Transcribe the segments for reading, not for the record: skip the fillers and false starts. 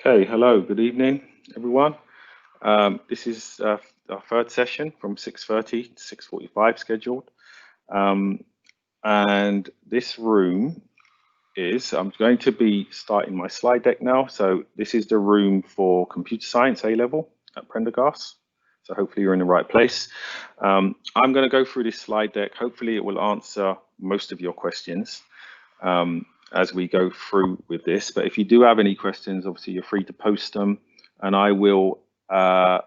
Okay, hello, good evening, everyone. This is our third session from 6:30 to 6:45 scheduled. Um, and this room I'm going to be starting my slide deck now. So this is the room for computer science A-level at Prendergast. So hopefully you're in the right place. I'm going to go through this slide deck. Hopefully it will answer most of your questions as we go through with this. But if you do have any questions, obviously you're free to post them, and I will. And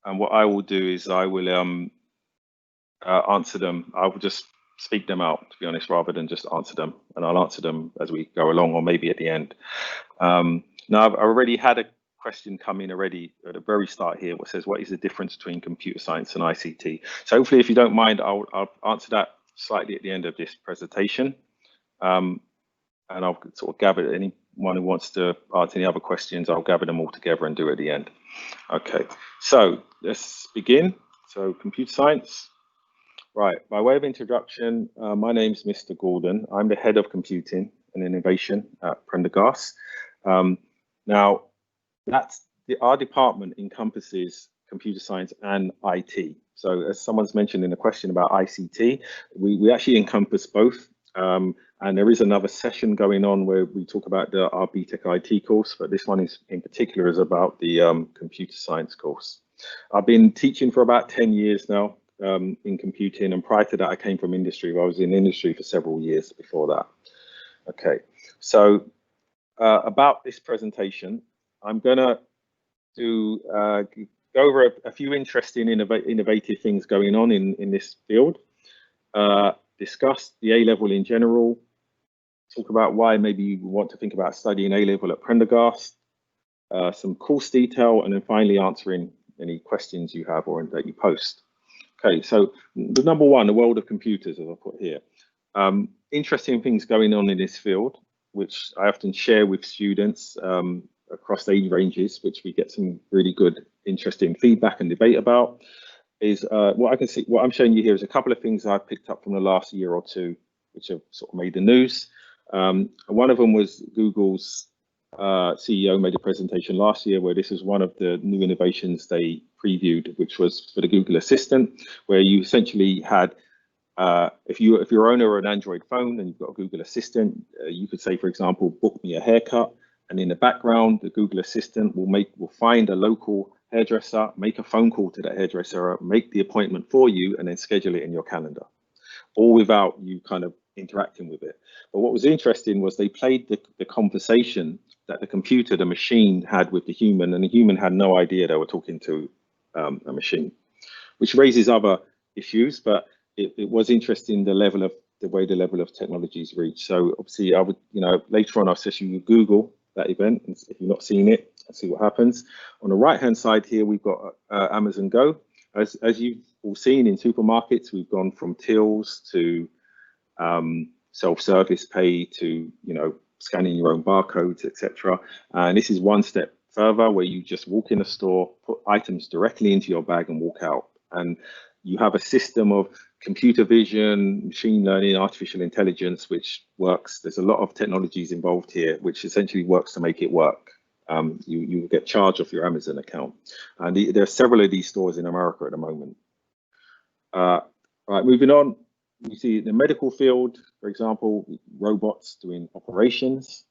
what I will do is I will answer them. I will just speak them out, to be honest, rather than just answer them. And I'll answer them as we go along, or maybe at the end. Now, I've already had a question come in already at the very start here, which says, what is the difference between computer science and ICT? So hopefully, if you don't mind, I'll answer that slightly at the end of this presentation. And I'll sort of gather anyone who wants to answer any other questions, I'll gather them all together and do it at the end. Okay, so let's begin. So computer science. Right, by way of introduction, my name is Mr. Gordon. I'm the head of computing and innovation at Prendergast. Now, our department encompasses computer science and IT. So as someone's mentioned in a question about ICT, we actually encompass both. And there is another session going on where we talk about our BTEC IT course, but this one is in particular is about the computer science course. I've been teaching for about 10 years now in computing, and prior to that I came from industry. I was in industry for several years before that. Okay, so about this presentation, I'm gonna do go over a few interesting innovative things going on in this field, discuss the A-level in general, talk about why maybe you want to think about studying A-level at Prendergast, some course detail, and then finally answering any questions you have or that you post. Okay, so the number one, the world of computers, as I put here. Interesting things going on in this field, which I often share with students across age ranges, which we get some really good, interesting feedback and debate about, is what I can see. What I'm showing you here is a couple of things I've picked up from the last year or two, which have sort of made the news. One of them was Google's CEO made a presentation last year where this is one of the new innovations they previewed, which was for the Google Assistant, where you essentially had, if you're owner of an Android phone and you've got a Google Assistant, you could say, for example, book me a haircut, and in the background, the Google Assistant will find a local hairdresser, make a phone call to that hairdresser, make the appointment for you, and then schedule it in your calendar, all without you kind of interacting with it. But what was interesting was they played the conversation that the computer, the machine, had with the human, and the human had no idea they were talking to a machine, which raises other issues. But it was interesting the way the level of technology is reached. So obviously, I would, later on I'll session you Google that event, and if you've not seen it, and see what happens. On the right hand side here, we've got Amazon Go. As you've all seen in supermarkets, we've gone from tills to self-service pay to scanning your own barcodes, etc. And this is one step further, where you just walk in a store, put items directly into your bag and walk out, and you have a system of computer vision, machine learning, artificial intelligence, which works. There's a lot of technologies involved here, which essentially works to make it work. You get charged off your Amazon account, and there are several of these stores in America at the moment. Right, moving on. You see the medical field, for example, robots doing operations,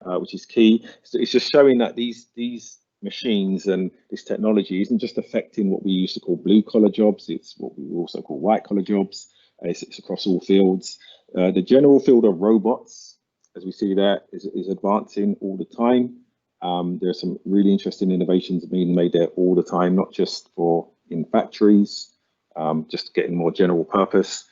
which is key. So it's just showing that these machines and this technology isn't just affecting what we used to call blue collar jobs. It's what we also call white collar jobs. It's across all fields. The general field of robots, as we see there, is advancing all the time. There are some really interesting innovations being made there all the time, not just in factories, just getting more general purpose.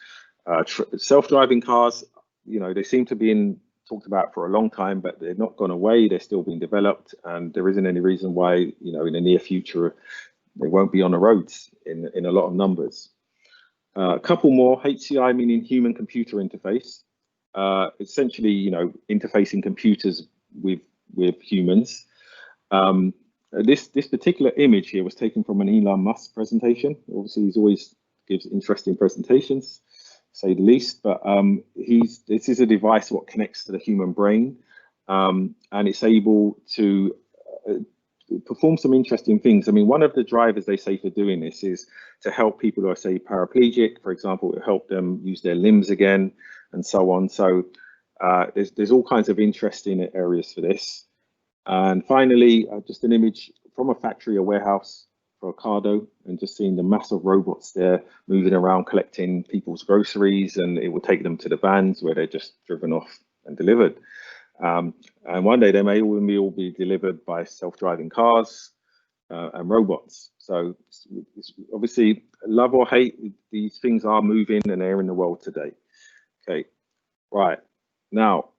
Self-driving cars, they seem to be talked about for a long time, but they're not gone away. They're still being developed, and there isn't any reason why, in the near future, they won't be on the roads in a lot of numbers. A couple more, HCI meaning human computer interface, essentially, interfacing computers with humans. This particular image here was taken from an Elon Musk presentation. Obviously, he always gives interesting presentations, say the least, but this is a device what connects to the human brain, and it's able to perform some interesting things. I mean, one of the drivers they say for doing this is to help people who are, say, paraplegic, for example, it help them use their limbs again, and so on. So there's all kinds of interesting areas for this. And finally, just an image from a factory, a warehouse for Ocado, and just seeing the massive robots there moving around collecting people's groceries, and it will take them to the vans where they're just driven off and delivered. And one day they may all be delivered by self-driving cars and robots. So it's obviously, love or hate, these things are moving and they're in the world today. Okay, right. Now,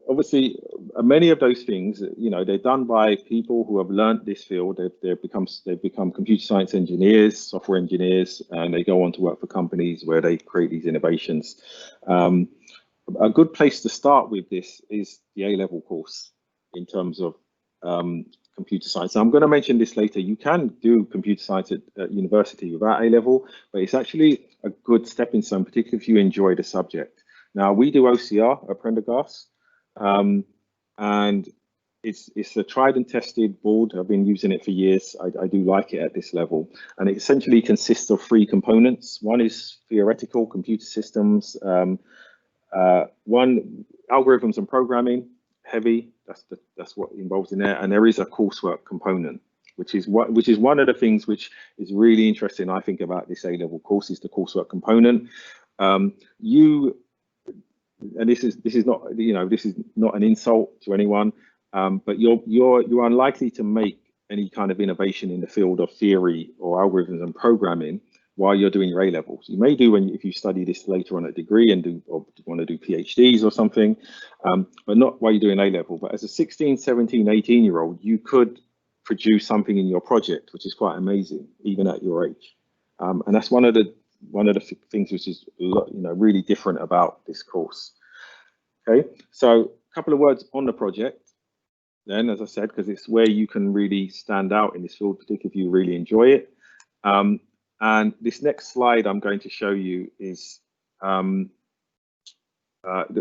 obviously, many of those things, you know, they're done by people who have learned this field. They've become computer science engineers, software engineers, and they go on to work for companies where they create these innovations. A good place to start with this is the A-level course in terms of computer science. I'm going to mention this later. You can do computer science at university without A-level, but it's actually a good stepping stone, particularly if you enjoy the subject. Now, we do OCR at Prendergast, and it's a tried and tested board. I've been using it for years. I do like it at this level, and it essentially consists of 3 components. One is theoretical computer systems, one algorithms and programming, heavy. That's what involves in there, and there is a coursework component, which is one of the things which is really interesting. I think about this A-level course is the coursework component. And this is not, you know, this is not an insult to anyone, but you're unlikely to make any kind of innovation in the field of theory or algorithms and programming while you're doing your A-levels. You may do if you study this later on a degree and want to do PhDs or something, but not while you're doing A-level. But as a 16, 17, 18-year-old, you could produce something in your project, which is quite amazing, even at your age. And that's one of the things which is, you know, really different about this course. Okay, so a couple of words on the project then, as I said, because it's where you can really stand out in this field, particularly if you really enjoy it. And this next slide I'm going to show you is the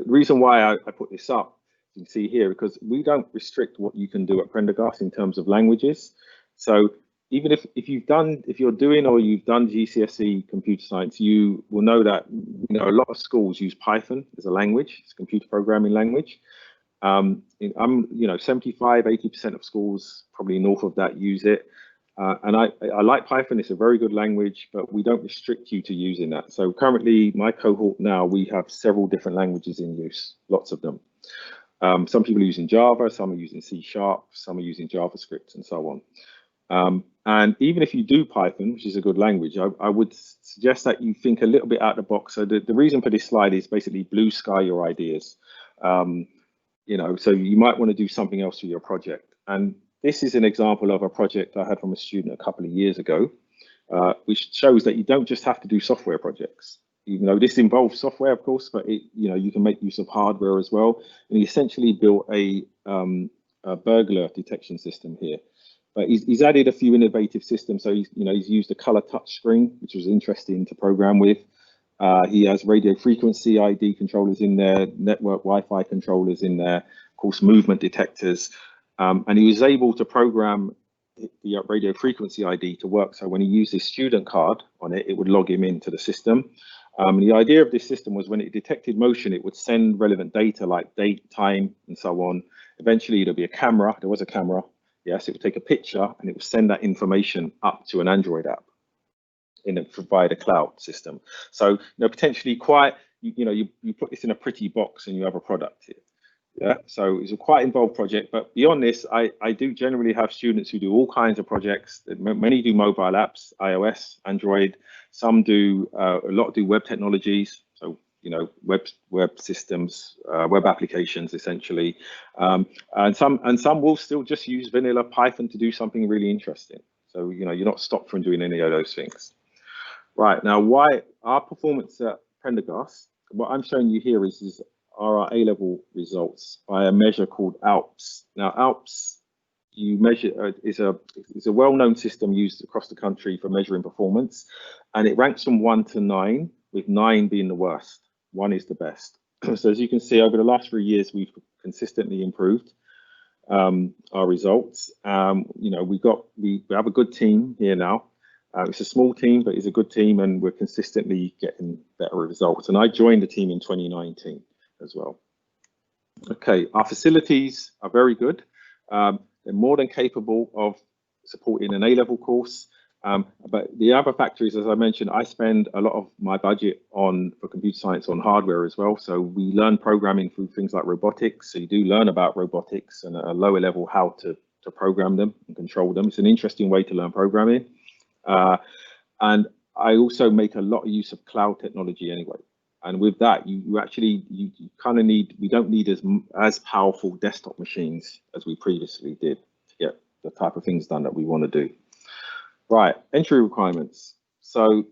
reason why I put this up, you can see here, because we don't restrict what you can do at Prendergast in terms of languages. So even if you've done GCSE computer science, you will know that, you know, a lot of schools use Python as a language. It's a computer programming language. You know, 75, 80% of schools, probably north of that, use it. And I like Python. It's a very good language, but we don't restrict you to using that. So currently, my cohort now, we have several different languages in use, lots of them. Some people are using Java, some are using C#, some are using JavaScript, and so on. And even if you do Python, which is a good language, I would suggest that you think a little bit out of the box. So the reason for this slide is basically blue sky your ideas. You know, so you might want to do something else for your project. And this is an example of a project I had from a student a couple of years ago, which shows that you don't just have to do software projects. Even though this involves software, of course, but you know, you can make use of hardware as well. And he essentially built a burglar detection system here. But he's added a few innovative systems. So he's used a color touch screen, which was interesting to program with. He has radio frequency ID controllers in there, network Wi-Fi controllers in there, of course, movement detectors. And he was able to program the radio frequency ID to work. So when he used his student card on it, it would log him into the system. The idea of this system was when it detected motion, it would send relevant data like date, time, and so on. Eventually, there'll be a camera. There was a camera. Yes, it would take a picture and it would send that information up to an Android app via the cloud system. So, you know, potentially quite, you put this in a pretty box and you have a product here. Yeah, so it's a quite involved project, but beyond this, I do generally have students who do all kinds of projects. Many do mobile apps, iOS, Android. Some do, a lot do web technologies. So, you know, web systems, web applications, essentially. And some will still just use vanilla Python to do something really interesting. So, you know, you're not stopped from doing any of those things. Right, now, why our performance at Prendergast, what I'm showing you here is our A-level results by a measure called ALPS. Now, ALPS, you measure is a well-known system used across the country for measuring performance, and it ranks from 1 to 9, with 9 being the worst. 1 is the best. So as you can see, over the last 3 years, we've consistently improved our results. You know, we have a good team here now. It's a small team, but it's a good team, and we're consistently getting better results. And I joined the team in 2019 as well. Okay, our facilities are very good. They're more than capable of supporting an A-level course. But the other factor is, as I mentioned, I spend a lot of my budget for computer science on hardware as well. So we learn programming through things like robotics. So you do learn about robotics and at a lower level how to program them and control them. It's an interesting way to learn programming. And I also make a lot of use of cloud technology anyway. And with that, you actually kind of we don't need as powerful desktop machines as we previously did to get the type of things done that we want to do. Right, entry requirements. So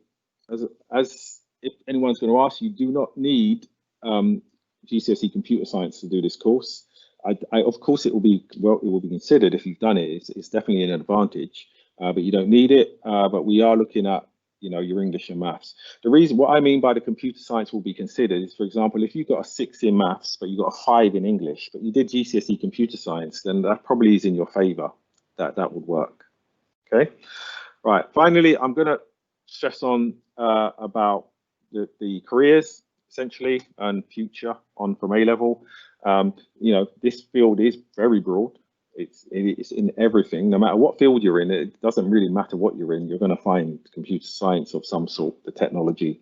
as if anyone's going to ask, you do not need GCSE computer science to do this course. Of course, it will be considered if you've done it. It's definitely an advantage, but you don't need it. But we are looking at, you know, your English and maths. The reason, what I mean by the computer science will be considered is, for example, if you got a 6 in maths, but you got a 5 in English, but you did GCSE computer science, then that probably is in your favor. That would work. Okay. Right. Finally, I'm going to stress on about the careers essentially and future from A-level. You know, this field is very broad. It's in everything. No matter what field you're in, it doesn't really matter what you're in. You're going to find computer science of some sort, the technology.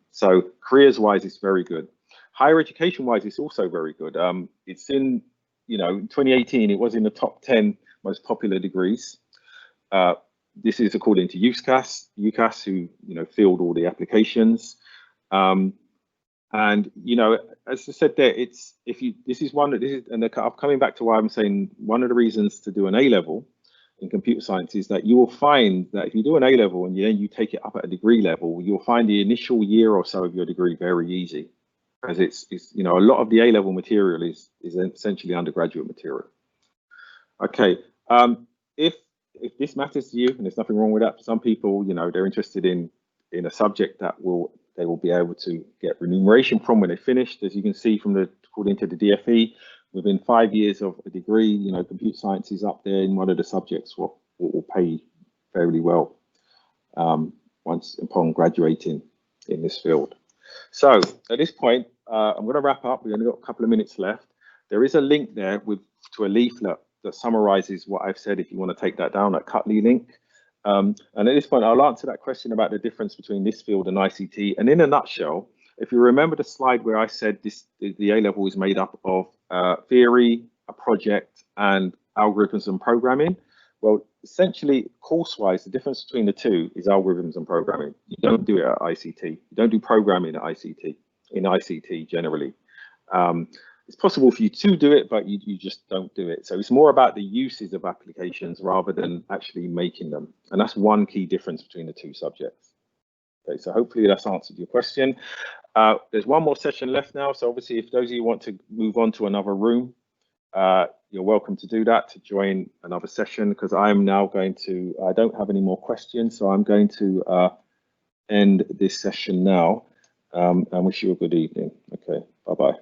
So careers-wise, it's very good. Higher education-wise, it's also very good. It's in, you know, in 2018, it was in the top 10 most popular degrees. This is according to UCAS, who, you know, field all the applications. And, you know, as I said there, I'm coming back to why I'm saying one of the reasons to do an A-level in computer science is that you will find that if you do an A-level and then you take it up at a degree level, you'll find the initial year or so of your degree very easy, because it's you know, a lot of the A-level material is essentially undergraduate material. Okay, if this matters to you, and there's nothing wrong with that, for some people, you know, they're interested in a subject that they will be able to get remuneration from when they finished. As you can see from according to the DFE, within 5 years of a degree, you know, computer science is up there in one of the subjects what will pay fairly well once upon graduating in this field. So at this point, I'm going to wrap up. We've only got a couple of minutes left. There is a link there to a leaflet that summarizes what I've said, if you want to take that down, that Cutley link. And at this point, I'll answer that question about the difference between this field and ICT. And in a nutshell, if you remember the slide where I said the A-level is made up of theory, a project, and algorithms and programming, well, essentially, course-wise, the difference between the two is algorithms and programming. You don't do it at ICT. You don't do programming at ICT, in ICT generally. It's possible for you to do it, but you just don't do it. So it's more about the uses of applications rather than actually making them. And that's one key difference between the two subjects. Okay, so hopefully that's answered your question. There's one more session left now. So obviously, if those of you want to move on to another room, you're welcome to do that, to join another session, because I'm now going to, I don't have any more questions. So I'm going to end this session now and wish you a good evening. Okay, bye-bye.